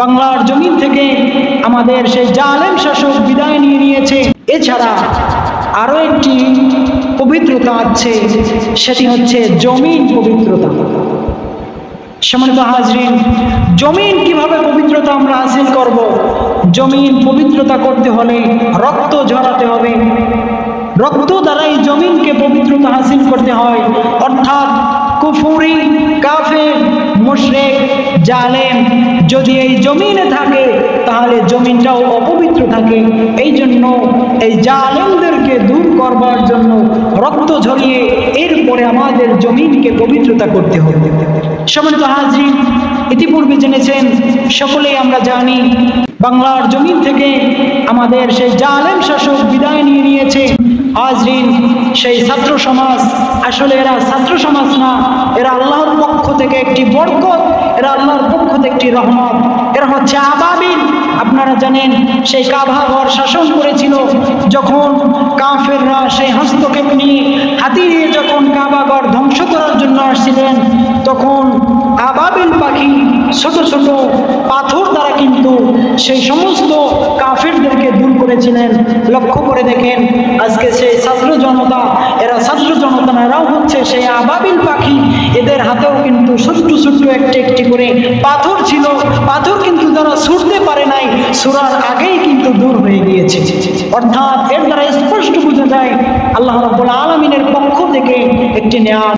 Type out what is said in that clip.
বাংলার জমিন থেকে আমাদের সেই জালেম শাসক বিদায় নিয়ে নিয়েছে। এছাড়া আরো একটি পবিত্রতা আছে, সেটি হচ্ছে জমিন পবিত্রতা। সম্মানিত হাজরিন, জমিন কিভাবে পবিত্রতা আমরা হাসিল করব? জমিন পবিত্রতা করতে হলে রক্ত ঝরাতে হবে। রক্ত দ্বারাই জমিনকে পবিত্রতা হাসিল করতে হয়। অর্থাৎ কুফরি, কাফের, মুশরিক, জালেম যদি এই জমিনে থাকে তাহলে জমিনটাও অপবিত্র থাকে। এই জন্য এই জালেমদেরকে দূর করবার জন্য রক্ত ঝরিয়ে এরপরে আমাদের জমিনকে পবিত্রতা করতে হবে। সম্মানিত হাজরিন, ইতিপূর্বে জেনেছেন, সকলেই আমরা জানি, বাংলার জমিন থেকে আমাদের সেই জালেম শাসক বিদায় নিয়ে নিয়েছে। হাজরিন, সেই ছাত্র সমাজ, আসলে এরা ছাত্র সমাজ না, এরা আল্লাহর পক্ষ থেকে একটি বরকত, এরা আল্লাহর পক্ষ থেকে একটি রহমত। এরা হচ্ছে আবাবিল। আপনারা জানেন, সেই কাবা ঘর শাসন করেছিল যখন কাফেররা সেই হস্তক্ষেপ নিয়ে হাতি নিয়ে যখন কাবা ঘর ধ্বংস করার জন্য আসছিলেন, তখন আবাবিল পাখি ছোট ছোট পাথর দ্বারা কিন্তু সেই সমস্ত কাফেরদেরকে দূর করেছিলেন। লক্ষ্য করে দেখেন, আজকে সেই ছাত্র জনতা, এরা ছাত্র জনতা না, এরাও হচ্ছে সেই আবাবিল পাখি। এদের হাতেও কিন্তু ছোট্ট ছোট্ট একটি একটি করে পাথর ছিল। পাথর কিন্তু তারা ছুটতে পারে নাই, ছোড়ার আগেই কিন্তু দূর হয়ে গিয়েছে। অর্থাৎ এর দ্বারা স্পষ্ট বোঝা যায় আল্লাহ রাব্বুল আলামিনের পক্ষ থেকে একটি নেয়ামত।